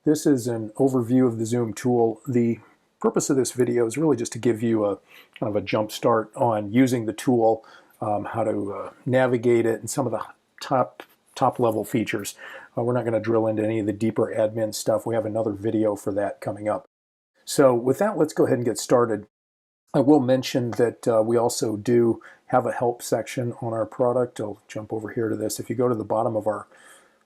This is an overview of the Zuum tool. The purpose of this video is really just to give you a kind of a jump start on using the tool, how to navigate it, and some of the top level features. We're not going to drill into any of the deeper admin stuff. We have another video for that coming up. So with that, let's go ahead and get started. I will mention that we also do have a help section on our product. I'll jump over here to this. If you go to the bottom of our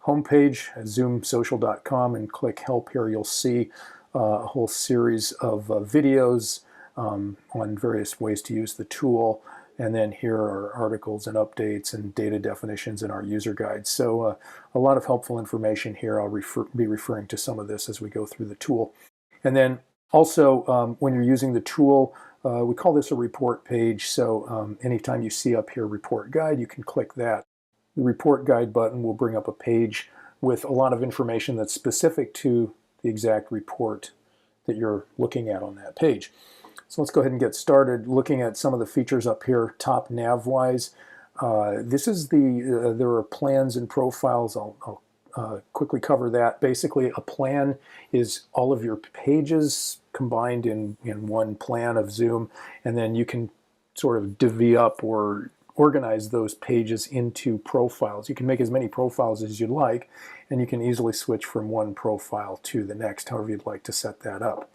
homepage at zoomsocial.com and click help here, you'll see a whole series of videos on various ways to use the tool. And then here are articles and updates and data definitions in our user guides. So a lot of helpful information here. I'll be referring to some of this as we go through the tool. And then also when you're using the tool, we call this a report page. So anytime you see up here report guide, you can click that. The report guide button will bring up a page with a lot of information that's specific to the exact report that you're looking at on that page. So let's go ahead and get started looking at some of the features up here, top nav-wise. This is there are plans and profiles. I'll quickly cover that. Basically, a plan is all of your pages combined in one plan of Zuum, and then you can sort of divvy up or organize those pages into profiles. You can make as many profiles as you'd like, and you can easily switch from one profile to the next, however you'd like to set that up.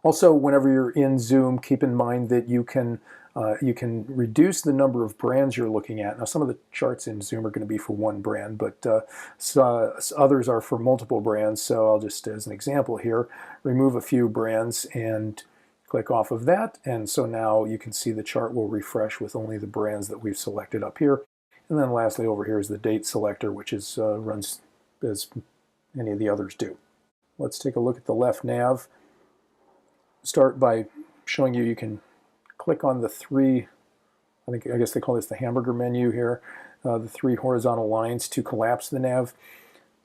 Also, whenever you're in Zuum, keep in mind that you can reduce the number of brands you're looking at. Now, some of the charts in Zuum are going to be for one brand, but others are for multiple brands. So I'll just, as an example here, remove a few brands and click off of that. And so now you can see the chart will refresh with only the brands that we've selected up here. And then lastly over here is the date selector, which is runs as any of the others do. Let's take a look at the left nav. Start by showing you can click on the three, I guess they call this the hamburger menu here, the three horizontal lines to collapse the nav.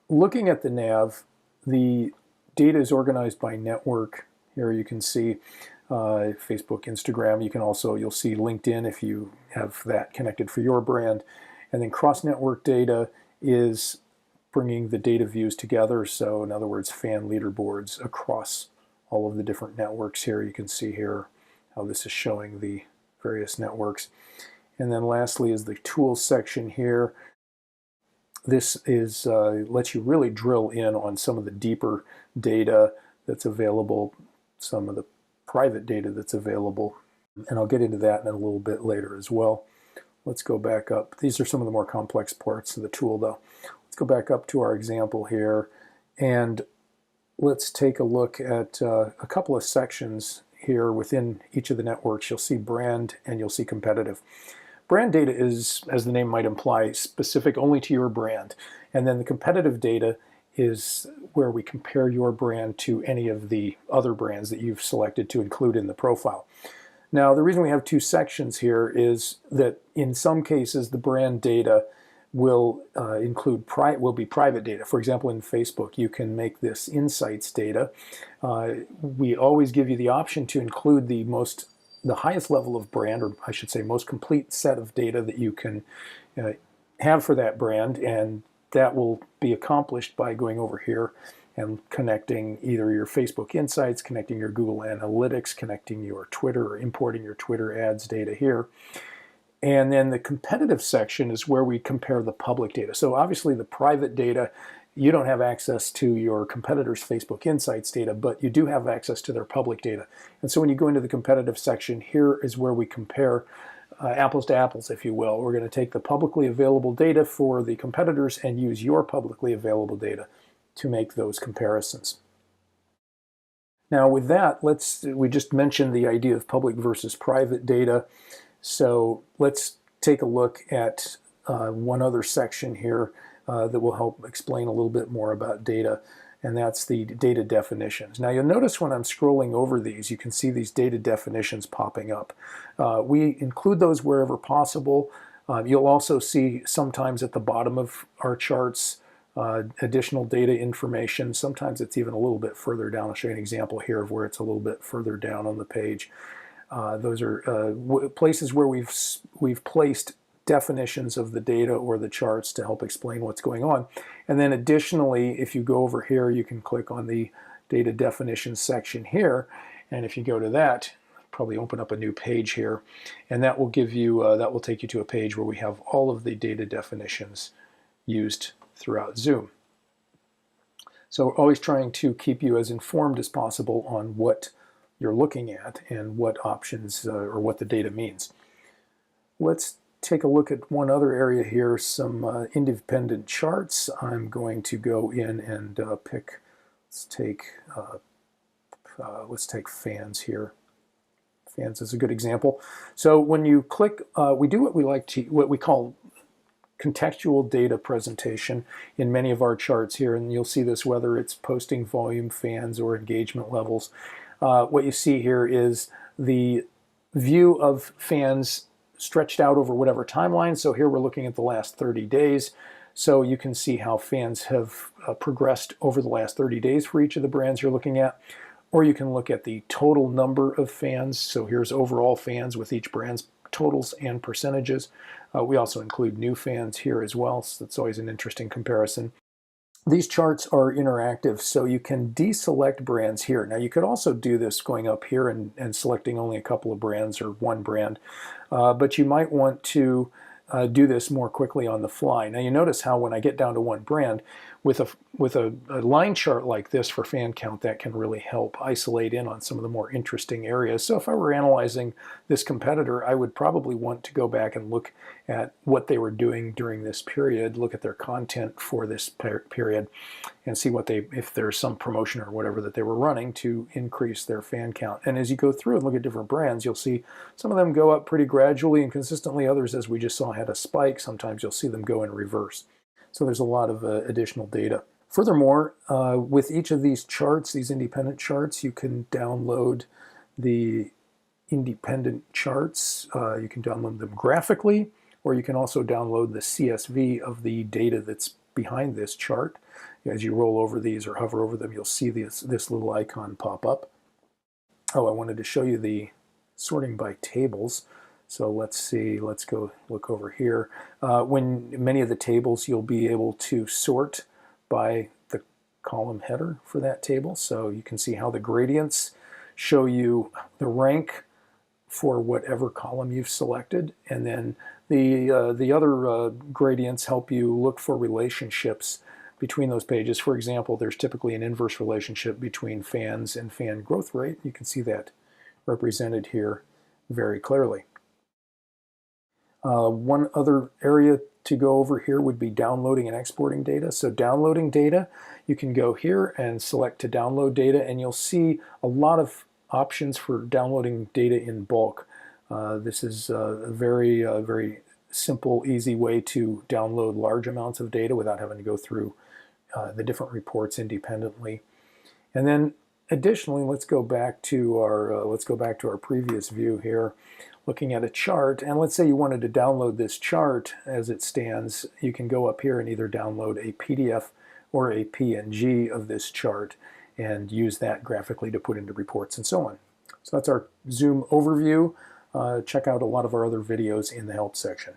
Looking at the nav, the data is organized by network. Here you can see Facebook, Instagram. You can also, you'll see LinkedIn if you have that connected for your brand. And then cross-network data is bringing the data views together. So in other words, fan leaderboards across all of the different networks here. You can see here how this is showing the various networks. And then lastly is the tools section here. This is lets you really drill in on some of the deeper data that's available, some of the private data that's available. And I'll get into that in a little bit later as well. Let's go back up. These are some of the more complex parts of the tool though. Let's go back up to our example here and let's take a look at a couple of sections here within each of the networks. You'll see brand and you'll see competitive. Brand data is, as the name might imply, specific only to your brand. And then the competitive data is where we compare your brand to any of the other brands that you've selected to include in the profile. Now, the reason we have two sections here is that in some cases the brand data will be private data. For example, in Facebook, you can make this insights data. We always give you the option to include the highest level of brand, or I should say most complete set of data that you can have for that brand, and that will be accomplished by going over here and connecting either your Facebook Insights, connecting your Google Analytics, connecting your Twitter, or importing your Twitter ads data here. And then the competitive section is where we compare the public data. So obviously the private data, you don't have access to your competitors' Facebook Insights data, but you do have access to their public data. And so when you go into the competitive section, here is where we compare apples to apples, if you will. We're going to take the publicly available data for the competitors and use your publicly available data to make those comparisons. Now with that, we just mentioned the idea of public versus private data. So let's take a look at one other section here that will help explain a little bit more about data, and that's the data definitions. Now you'll notice when I'm scrolling over these, you can see these data definitions popping up. We include those wherever possible. You'll also see sometimes at the bottom of our charts additional data information. Sometimes it's even a little bit further down. I'll show you an example here of where it's a little bit further down on the page. Those are places where we've placed definitions of the data or the charts to help explain what's going on. And then additionally, if you go over here, you can click on the data definition section here. And if you go to that, probably open up a new page here, and that will give you, that will take you to a page where we have all of the data definitions used throughout Zuum. So we're always trying to keep you as informed as possible on what you're looking at and what options or what the data means. Let's take a look at one other area here, some independent charts. I'm going to go in and pick, let's take fans here. Fans is a good example. So when you click, we do what we call contextual data presentation in many of our charts here, and you'll see this whether it's posting volume, fans, or engagement levels. What you see here is the view of fans stretched out over whatever timeline. So here we're looking at the last 30 days. So you can see how fans have progressed over the last 30 days for each of the brands you're looking at. Or you can look at the total number of fans. So here's overall fans with each brand's totals and percentages. We also include new fans here as well, so that's always an interesting comparison. These charts are interactive, so you can deselect brands here. Now you could also do this going up here and selecting only a couple of brands or one brand, but you might want to do this more quickly on the fly. Now you notice how when I get down to one brand, with a line chart like this for fan count, that can really help isolate in on some of the more interesting areas. So if I were analyzing this competitor, I would probably want to go back and look at what they were doing during this period, look at their content for this period, and see what if there's some promotion or whatever that they were running to increase their fan count. And as you go through and look at different brands, you'll see some of them go up pretty gradually and consistently. Others, as we just saw, had a spike. Sometimes you'll see them go in reverse. So there's a lot of additional data. Furthermore, with each of these charts, these independent charts, you can download the independent charts. You can download them graphically, or you can also download the CSV of the data that's behind this chart. As you roll over these or hover over them, you'll see this little icon pop up. Oh, I wanted to show you the sorting by tables. So let's see, let's go look over here. When many of the tables, you'll be able to sort by the column header for that table. So you can see how the gradients show you the rank for whatever column you've selected. And then the other gradients help you look for relationships between those pages. For example, there's typically an inverse relationship between fans and fan growth rate. You can see that represented here very clearly. One other area to go over here would be downloading and exporting data. So downloading data, you can go here and select to download data, and you'll see a lot of options for downloading data in bulk. This is a very simple, easy way to download large amounts of data without having to go through the different reports independently. And then additionally, let's go back to our previous view here, looking at a chart. And let's say you wanted to download this chart as it stands. You can go up here and either download a PDF or a PNG of this chart and use that graphically to put into reports and so on. So that's our Zuum overview. Check out a lot of our other videos in the help section.